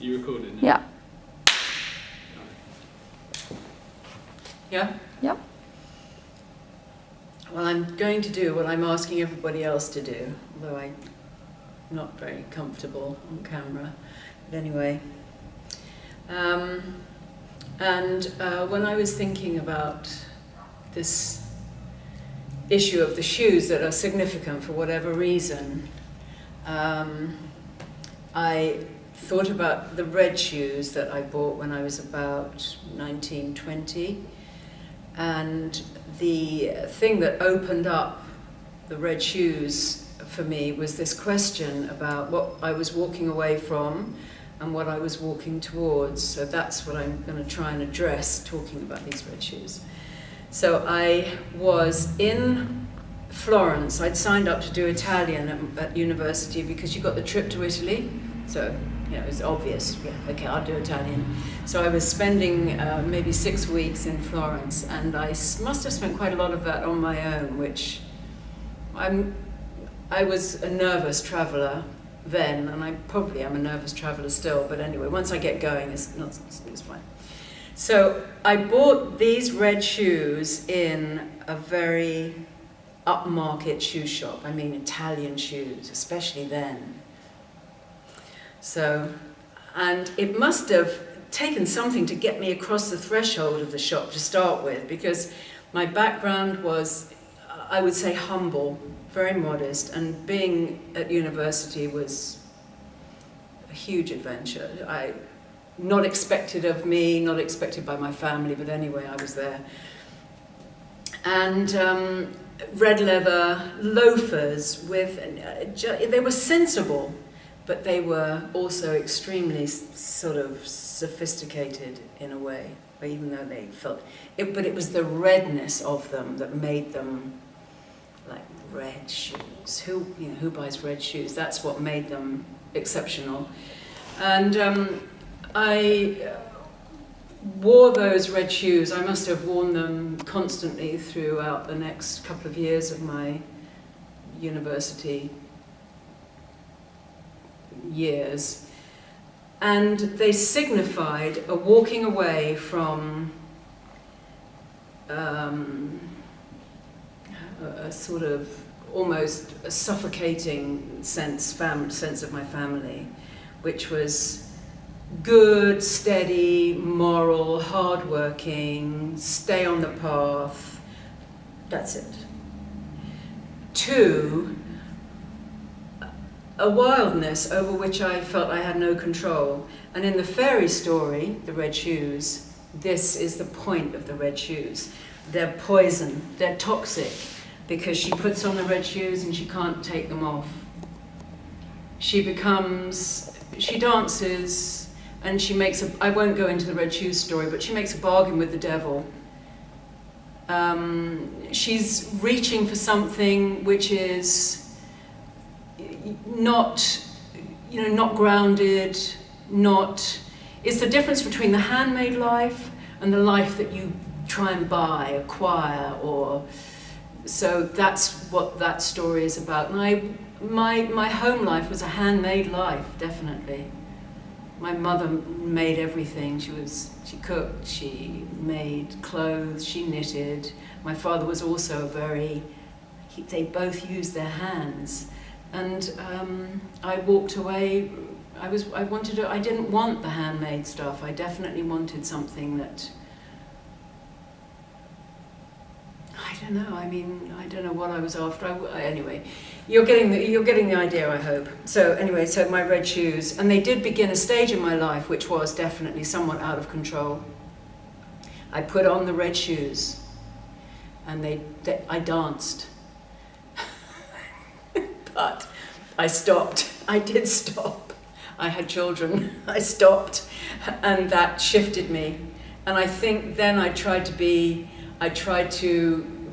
You recorded? Yeah. Yeah? Yeah. Well, I'm going to do what I'm asking everybody else to do, although I'm not very comfortable on camera. But anyway. When I was thinking about this issue of the shoes that are significant for whatever reason, I thought about the red shoes that I bought when I was about 19, 20. And the thing that opened up the red shoes for me was this question about what I was walking away from and what I was walking towards. So that's what I'm going to try and address talking about these red shoes. So I was in Florence. I'd signed up to do Italian at university because you got the trip to Italy. So, you know, it was obvious, yeah, okay, I'll do Italian. So I was spending maybe 6 weeks in Florence, and I must have spent quite a lot of that on my own, which I was a nervous traveller then, and I probably am a nervous traveller still, but anyway, once I get going, it's fine. So I bought these red shoes in a very upmarket shoe shop. I mean, Italian shoes, especially then. So, and it must have taken something to get me across the threshold of the shop to start with, because my background was, I would say, humble, very modest, and being at university was a huge adventure. Not expected of me, not expected by my family, but anyway, I was there. And red leather loafers with, they were sensible, but they were also extremely sort of sophisticated in a way, even though they felt, but it was the redness of them that made them like red shoes. Who buys red shoes? That's what made them exceptional. And I wore those red shoes. I must have worn them constantly throughout the next couple of years of my university years. And they signified a walking away from a sort of almost a suffocating sense of my family, which was good, steady, moral, hardworking, stay on the path, that's it. 2, a wildness over which I felt I had no control. And in the fairy story, The Red Shoes, this is the point of the red shoes. They're poison, they're toxic, because she puts on the red shoes and she can't take them off. She dances, and she makes I won't go into the red shoes story, but she makes a bargain with the devil. She's reaching for something which is not grounded, it's the difference between the handmade life and the life that you try and buy, acquire, so that's what that story is about. My home life was a handmade life, definitely. My mother made everything. She cooked, she made clothes, she knitted. My father was also they both used their hands. And I walked away. I didn't want the handmade stuff. I definitely wanted something that, I don't know. I mean, I don't know what I was after. Anyway, you're getting the idea, I hope. So anyway, so my red shoes, and they did begin a stage in my life which was definitely somewhat out of control. I put on the red shoes, and I danced. But I stopped. I did stop. I had children. I stopped, and that shifted me. And I think then I tried to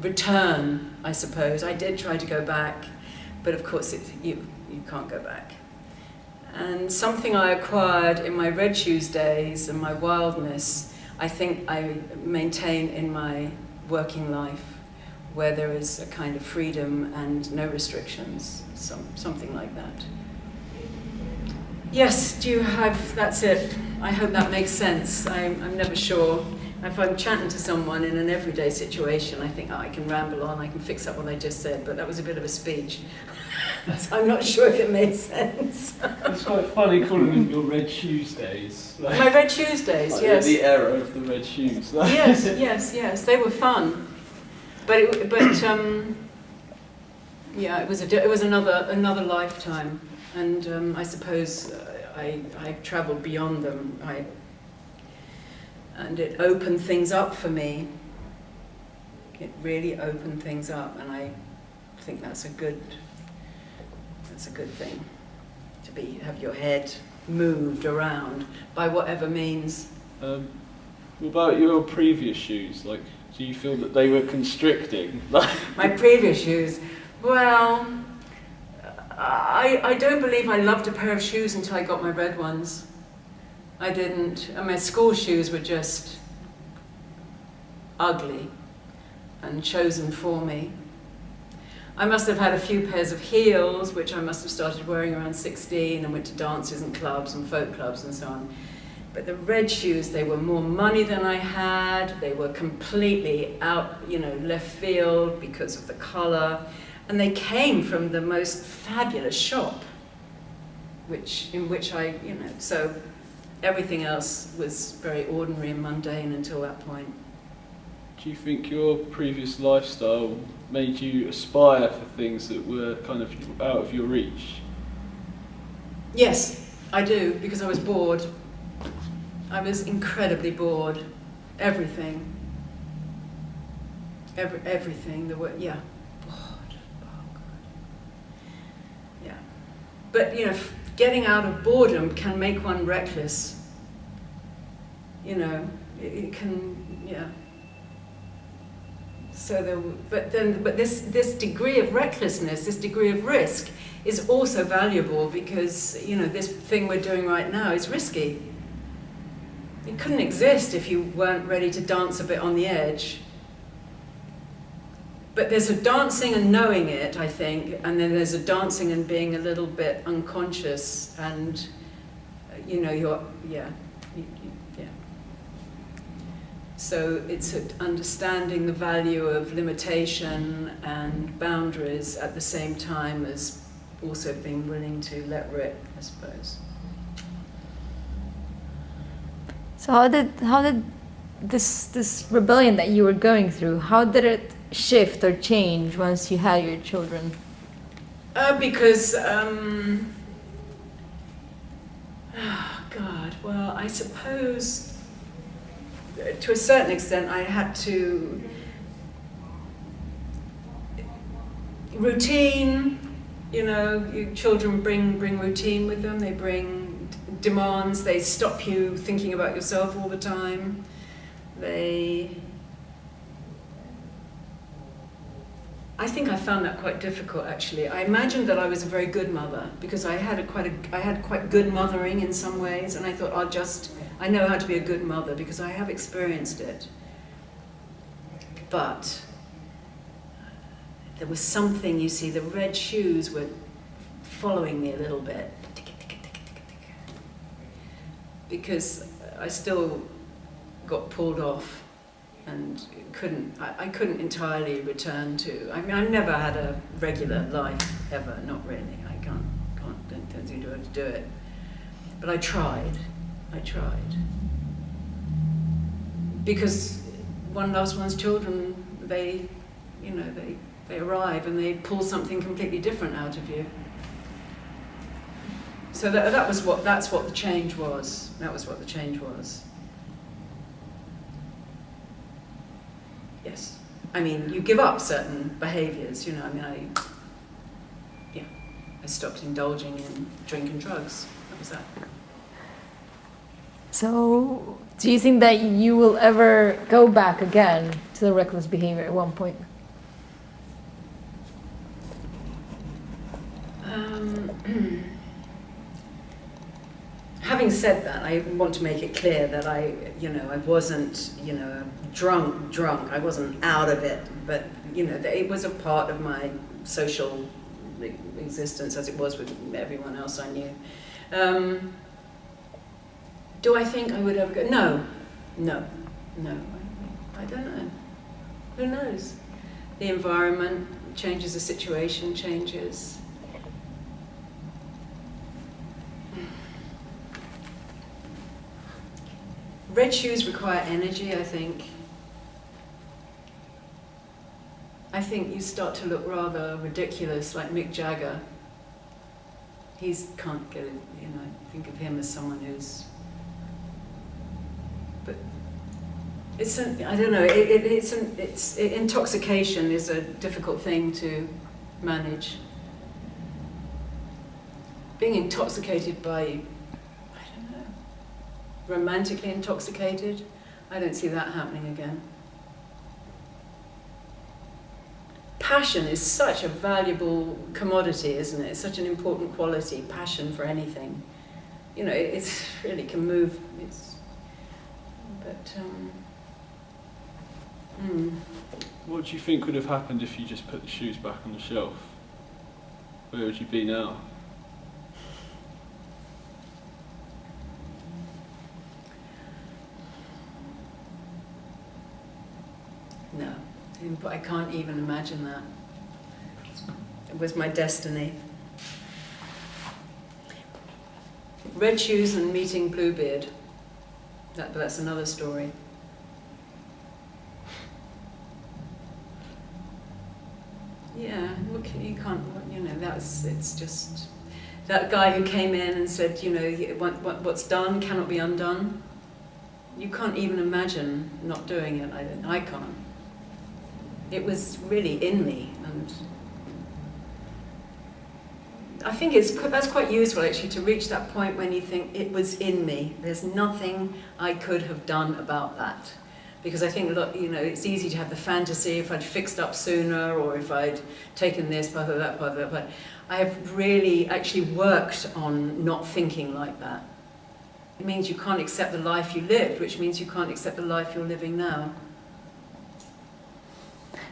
return, I suppose. I did try to go back, but of course you can't go back. And something I acquired in my red shoes days and my wildness, I think I maintain in my working life, where there is a kind of freedom and no restrictions, something like that. Yes, do you have, that's it. I hope that makes sense. I'm never sure. If I'm chatting to someone in an everyday situation, I think, oh, I can ramble on, I can fix up what I just said, but that was a bit of a speech. So I'm not sure if it made sense. It's quite funny calling them your Red Shoes days. My Red Tuesdays, like yes. The era of the red shoes. Yes, they were fun. But yeah, it was another lifetime, and I suppose I travelled beyond them. And it opened things up for me. It really opened things up, and I think that's a good thing, to have your head moved around by whatever means. What about your previous shoes? Like, do you feel that they were constricting? My previous shoes, well, I don't believe I loved a pair of shoes until I got my red ones. I didn't. And my school shoes were just ugly and chosen for me. I must have had a few pairs of heels, which I must have started wearing around 16, and went to dances and clubs and folk clubs and so on. But the red shoes, they were more money than I had. They were completely out, left field because of the colour. And they came from the most fabulous shop, in which I, so everything else was very ordinary and mundane until that point. Do you think your previous lifestyle made you aspire for things that were kind of out of your reach? Yes, I do, because I was bored. I was incredibly bored. Everything. Everything. Bored. Oh, God. Yeah. But, getting out of boredom can make one reckless. It can, yeah. So but this degree of recklessness, this degree of risk, is also valuable because this thing we're doing right now is risky. It couldn't exist if you weren't ready to dance a bit on the edge. But there's a dancing and knowing it, I think, and then there's a dancing and being a little bit unconscious, and yeah. So it's understanding the value of limitation and boundaries at the same time as also being willing to let rip, I suppose. So how did this rebellion that you were going through, how did it shift or change once you had your children? Because God, well, I suppose to a certain extent I had to routine. Children bring routine with them. They bring demands. They stop you thinking about yourself all the time. I think I found that quite difficult, actually. I imagined that I was a very good mother because I had quite good mothering in some ways, and I thought I know how to be a good mother because I have experienced it. But there was something, the red shoes were following me a little bit. Because I still got pulled off and I couldn't entirely return to. I mean, I've never had a regular life ever, not really. Don't think I could do it. But I tried. Because one loves one's children, they arrive and they pull something completely different out of you. So that's what the change was. That was what the change was. Yes. I mean, you give up certain behaviours, I stopped indulging in drink and drugs. That was that. So, do you think that you will ever go back again to the reckless behavior at one point? Having said that, I want to make it clear that I wasn't, drunk. I wasn't out of it, but, it was a part of my social existence as it was with everyone else I knew. Do I think I would ever go? No, no, no. I don't know. Who knows? The environment changes, the situation changes. Red shoes require energy, I think. I think you start to look rather ridiculous, like Mick Jagger. Can't get it, you know, think of him as someone who's... But I don't know, intoxication is a difficult thing to manage. Being intoxicated by, I don't know, romantically intoxicated, I don't see that happening again. Passion is such a valuable commodity, isn't it? It's such an important quality, passion for anything. You know, it's really can move, What do you think would have happened if you just put the shoes back on the shelf? Where would you be now? No, I can't even imagine that. It was my destiny. Red shoes and meeting Bluebeard. But that's another story. Yeah, look, you can't, you know, it's just, that guy who came in and said, you know, what's done cannot be undone. You can't even imagine not doing it, I can't. It was really in me, and I think that's quite useful actually, to reach that point when you think it was in me. There's nothing I could have done about that. Because I think, look, you know, it's easy to have the fantasy if I'd fixed up sooner, or if I'd taken this part of that part of that part. I have really actually worked on not thinking like that. It means you can't accept the life you lived, which means you can't accept the life you're living now.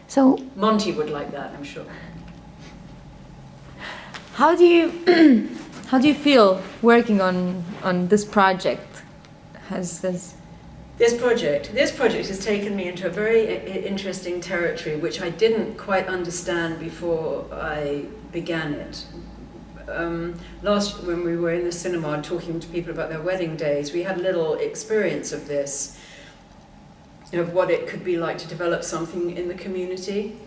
So Monty would like that, I'm sure. how do you feel working on this project? This project has taken me into a very interesting territory, which I didn't quite understand before I began it. When we were in the cinema talking to people about their wedding days, we had a little experience of this, of what it could be like to develop something in the community.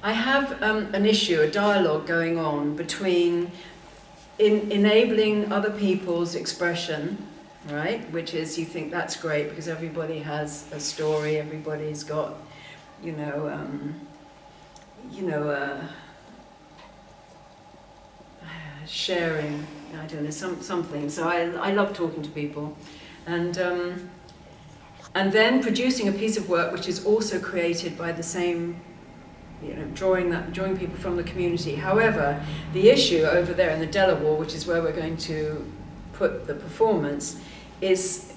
I have an issue, a dialogue going on between enabling other people's expression, right? Which is, you think that's great because everybody has a story, everybody's got, sharing, I don't know, something. So I love talking to people. And then producing a piece of work which is also created by the same, drawing people from the community. However, the issue over there in the Delaware, which is where we're going to put the performance, is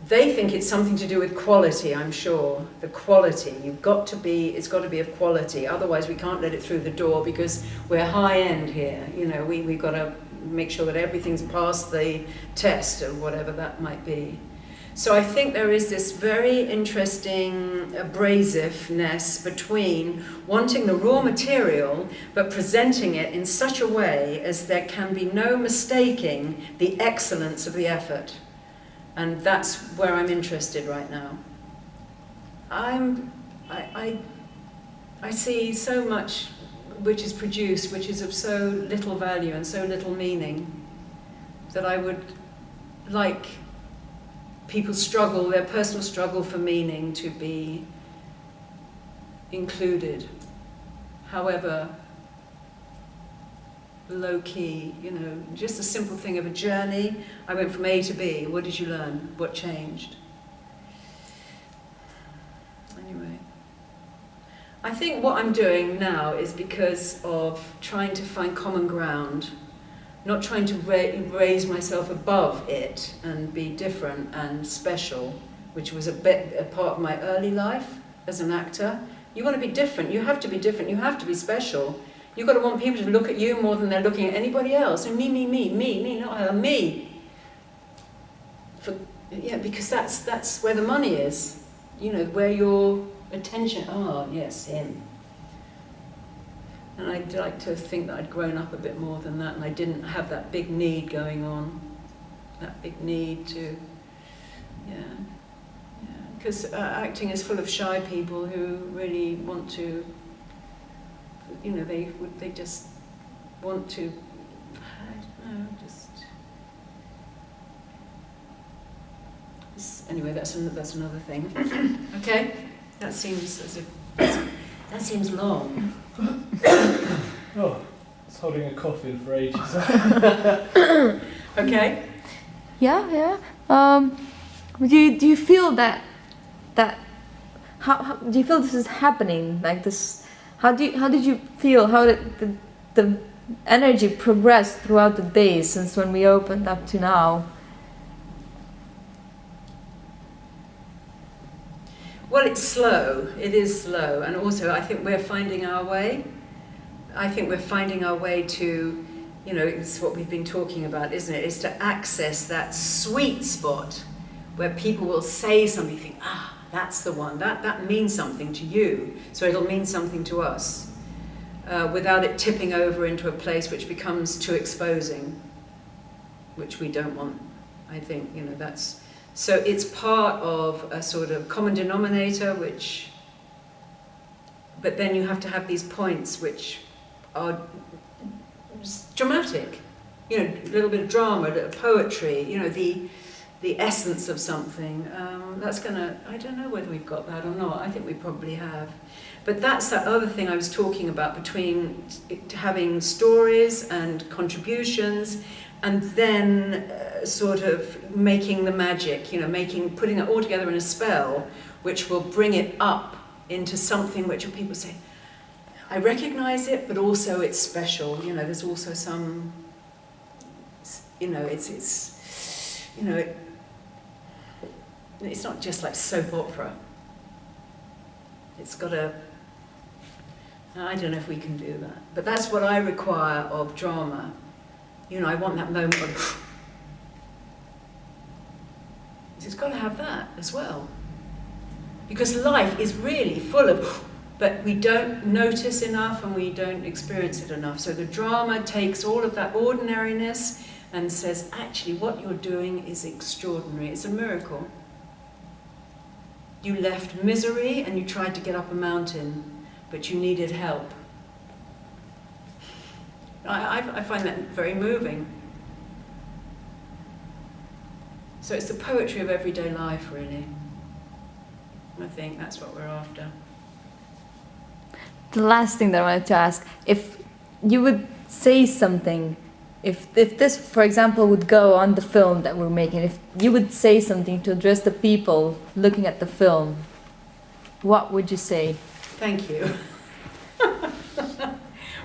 they think it's something to do with quality, I'm sure. The quality, it's got to be of quality, otherwise we can't let it through the door because we're high end here. We've got to make sure that everything's passed the test or whatever that might be. So I think there is this very interesting abrasiveness between wanting the raw material but presenting it in such a way as there can be no mistaking the excellence of the effort. And that's where I'm interested right now. I see so much which is produced, which is of so little value and so little meaning, that I would like people's struggle, their personal struggle for meaning, to be included, however low-key, just a simple thing of a journey. I went from A to B. What did you learn? What changed? Anyway, I think what I'm doing now is because of trying to find common ground, not trying to raise myself above it and be different and special, which was a part of my early life as an actor. You want to be different, you have to be different, you have to be special. You've got to want people to look at you more than they're looking at anybody else. And me, not her, me. Yeah, because that's where the money is. You know, where your attention, yes, him. And I'd like to think that I'd grown up a bit more than that, and I didn't have that big need going on. That big need to, because acting is full of shy people who really want to, you know, they just want to, I don't know, anyway, that's another thing. Okay, that seems long. Oh, it's holding a coffin for ages. Okay. Yeah. Do you feel that how do you feel this is happening like this? How did you feel? How did the energy progress throughout the days since when we opened up to now? Well, it's slow. It is slow, and also I think we're finding our way. I think we're finding our way to, you know, it's what we've been talking about, isn't it? Is to access that sweet spot where people will say something, you think, that's the one, that means something to you, so it'll mean something to us, without it tipping over into a place which becomes too exposing, which we don't want, I think, you know, that's... So it's part of a sort of common denominator, but then you have to have these points which are dramatic, you know, a little bit of drama, a little poetry, you know, the essence of something. That's gonna, I don't know whether we've got that or not. I think we probably have. But that's that other thing I was talking about between having stories and contributions, and then sort of making the magic, you know, putting it all together in a spell, which will bring it up into something which people say, I recognize it, but also it's special. You know, there's also some, you know, it's you know, it's not just like soap opera. It's got a, I don't know if we can do that, but that's what I require of drama. You know, I want that moment of, it's got to have that as well. Because life is really full of, but we don't notice enough and we don't experience it enough. So the drama takes all of that ordinariness and says, actually, what you're doing is extraordinary. It's a miracle. You left misery and you tried to get up a mountain, but you needed help. I find that very moving. So it's the poetry of everyday life, really. I think that's what we're after. The last thing that I wanted to ask, if you would say something, if this, for example, would go on the film that we're making, if you would say something to address the people looking at the film, what would you say? Thank you.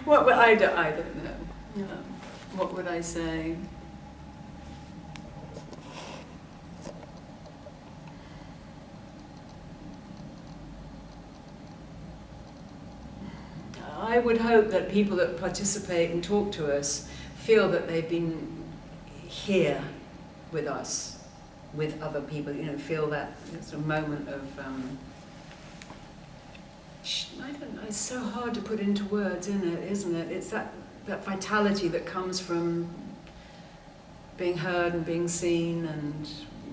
I don't know. No. What would I say? I would hope that people that participate and talk to us feel that they've been here with us, with other people, you know, feel that it's a moment of, I don't know, it's so hard to put into words, isn't it? It's that vitality that comes from being heard and being seen and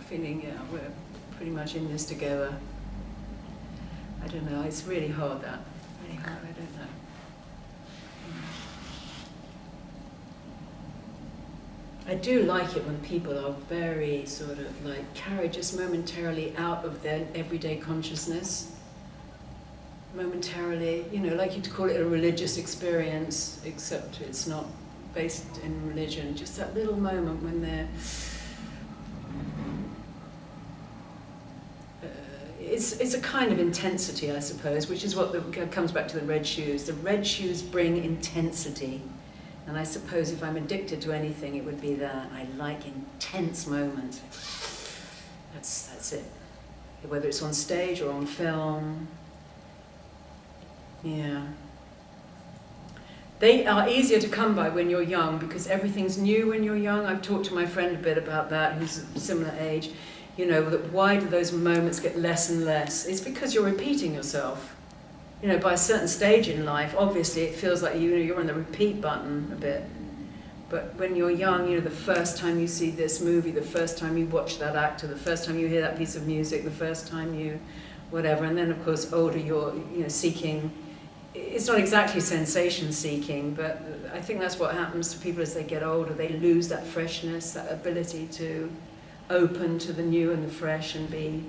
feeling, yeah, we're pretty much in this together. I don't know, it's really hard, that. Really hard, I don't know. I do like it when people are very sort of like carried just momentarily out of their everyday consciousness. Momentarily, you know, like you'd call it a religious experience, except it's not based in religion. Just that little moment when they're... It's a kind of intensity, I suppose, which is what comes back to the red shoes. The red shoes bring intensity. And I suppose if I'm addicted to anything, it would be that. I like intense moments. That's it. Whether it's on stage or on film. Yeah. They are easier to come by when you're young because everything's new when you're young. I've talked to my friend a bit about that, who's a similar age. You know, that why do those moments get less and less? It's because you're repeating yourself. You know, by a certain stage in life, obviously it feels like you're on the repeat button a bit. But when you're young, you know, the first time you see this movie, the first time you watch that actor, the first time you hear that piece of music, the first time you whatever, and then of course older you're, you know, seeking, it's not exactly sensation seeking, but I think that's what happens to people as they get older. They lose that freshness, that ability to open to the new and the fresh and be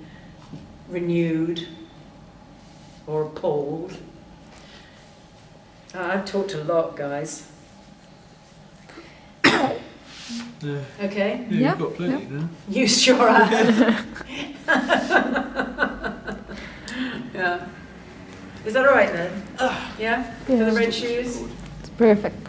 renewed or appalled. I've talked a lot, guys. Yeah. Okay? Yeah, Yeah, you've got plenty now. You sure have. Yeah. Is that all right then? Yeah? For the red shoes? It's perfect.